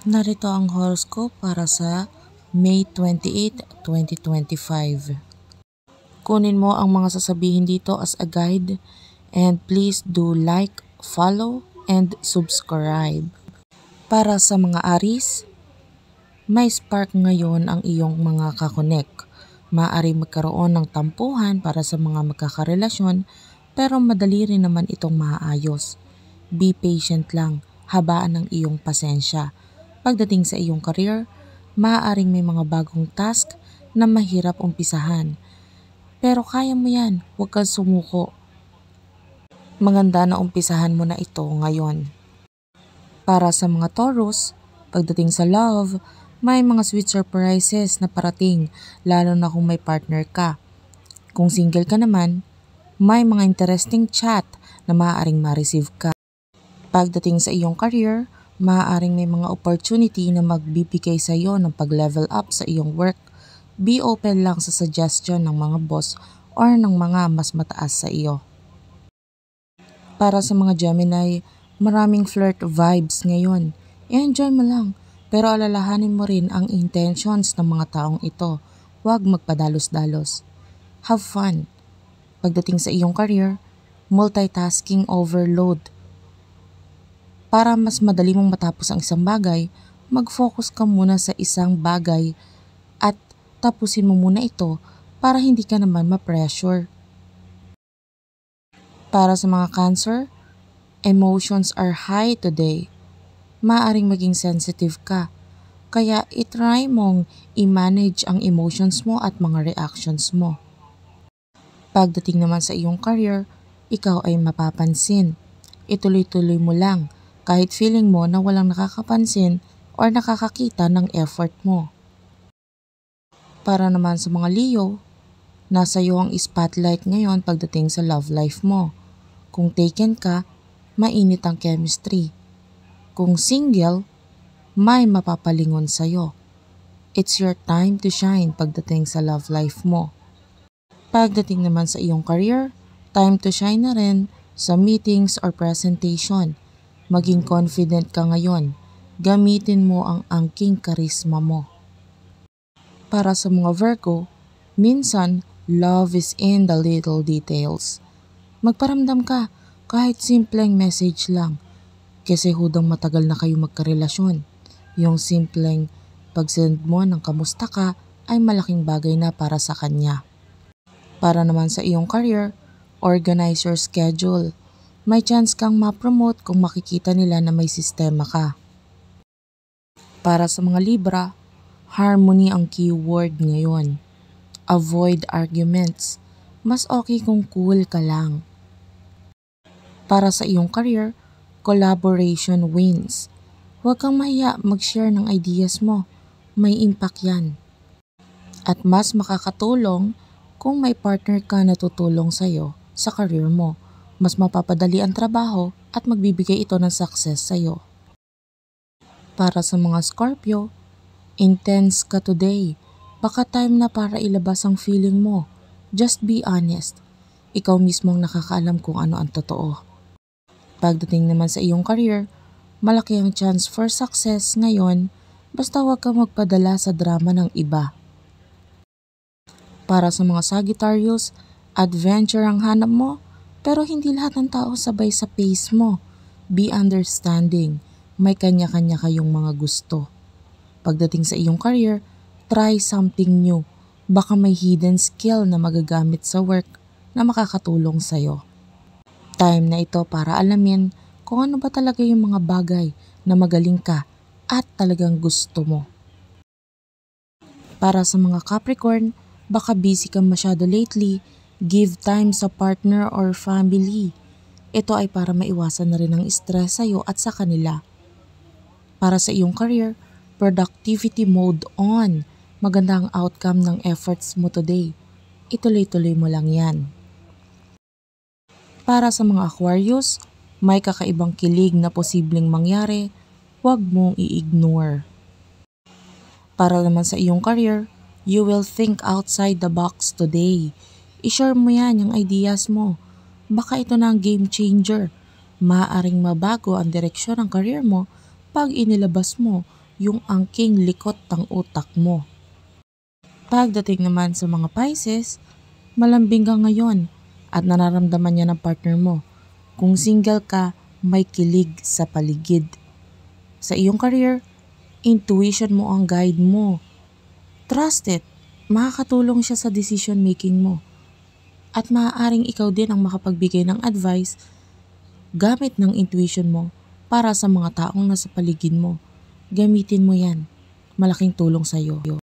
Narito ang horoscope para sa May 28, 2025. Kunin mo ang mga sasabihin dito as a guide and please do like, follow, and subscribe. Para sa mga Aries, may spark ngayon ang iyong mga kakonek. Maaari magkaroon ng tampuhan para sa mga magkakarelasyon pero madali rin naman itong maaayos. Be patient lang, habaan ng iyong pasensya. Pagdating sa iyong career, maaaring may mga bagong task na mahirap umpisahan. Pero kaya mo yan, huwag kang sumuko. Maganda na umpisahan mo na ito ngayon. Para sa mga Taurus, pagdating sa love, may mga sweet surprises na parating, lalo na kung may partner ka. Kung single ka naman, may mga interesting chat na maaaring ma-receive ka. Pagdating sa iyong career, maaaring may mga opportunity na magbibigay sa iyo ng pag-level up sa iyong work. Be open lang sa suggestion ng mga boss or ng mga mas mataas sa iyo. Para sa mga Gemini, maraming flirt vibes ngayon. I-enjoy mo lang, pero alalahanin mo rin ang intentions ng mga taong ito. Huwag magpadalos-dalos. Have fun. Pagdating sa iyong career, multitasking overload. Para mas madali mong matapos ang isang bagay, mag-focus ka muna sa isang bagay at tapusin mo muna ito para hindi ka naman ma-pressure. Para sa mga Cancer, emotions are high today. Maaring maging sensitive ka, kaya itry mong i-manage ang emotions mo at mga reactions mo. Pagdating naman sa iyong career, ikaw ay mapapansin. Ituloy-tuloy mo lang kahit feeling mo na walang nakakapansin or nakakakita ng effort mo. Para naman sa mga Leo, nasa iyo ang spotlight ngayon pagdating sa love life mo. Kung taken ka, mainit ang chemistry. Kung single, may mapapalingon sa'yo. It's your time to shine pagdating sa love life mo. Pagdating naman sa iyong career, time to shine na rin sa meetings or presentation. Maging confident ka ngayon. Gamitin mo ang angking karisma mo. Para sa mga Virgo, minsan, love is in the little details. Magparamdam ka kahit simpleng message lang. Kasi hudang matagal na kayo magkarelasyon. Yung simpleng pag-send mo ng kamusta ka ay malaking bagay na para sa kanya. Para naman sa iyong career, organize your schedule. May chance kang ma-promote kung makikita nila na may sistema ka. Para sa mga Libra, harmony ang keyword ngayon. Avoid arguments. Mas okay kung cool ka lang. Para sa iyong career, collaboration wins. Huwag kang mahiya mag-share ng ideas mo. May impact yan. At mas makakatulong kung may partner ka na tutulong sa'yo sa career mo. Mas mapapadali ang trabaho at magbibigay ito ng success sa'yo. Para sa mga Scorpio, intense ka today. Baka time na para ilabas ang feeling mo. Just be honest. Ikaw mismo ang nakakaalam kung ano ang totoo. Pagdating naman sa iyong career, malaki ang chance for success ngayon basta huwag kang magpadala sa drama ng iba. Para sa mga Sagittarius, adventure ang hanap mo pero hindi lahat ng tao sabay sa pace mo. Be understanding. May kanya-kanya kayong mga gusto. Pagdating sa iyong career, try something new. Baka may hidden skill na magagamit sa work na makakatulong sa'yo. Time na ito para alamin kung ano ba talaga yung mga bagay na magaling ka at talagang gusto mo. Para sa mga Capricorn, baka busy ka masyado lately, give time sa partner or family. Ito ay para maiwasan na rin ang stress sa'yo at sa kanila. Para sa iyong career, productivity mode on. Maganda ang outcome ng efforts mo today. Ituloy-tuloy mo lang yan. Para sa mga Aquarius, may kakaibang kilig na posibleng mangyari, huwag mong i-ignore. Para naman sa iyong career, you will think outside the box today. I-share mo yan yung ideas mo. Baka ito na ang game changer. Maaaring mabago ang direksyon ng career mo pag inilabas mo yung angking likot ng utak mo. Pagdating naman sa mga Pisces, malambing ka ngayon at nararamdaman niya ng partner mo. Kung single ka, may kilig sa paligid. Sa iyong career, intuition mo ang guide mo. Trust it, makakatulong siya sa decision making mo. At maaaring ikaw din ang makapagbigay ng advice gamit ng intuition mo para sa mga taong nasa paligid mo. Gamitin mo yan. Malaking tulong sa iyo.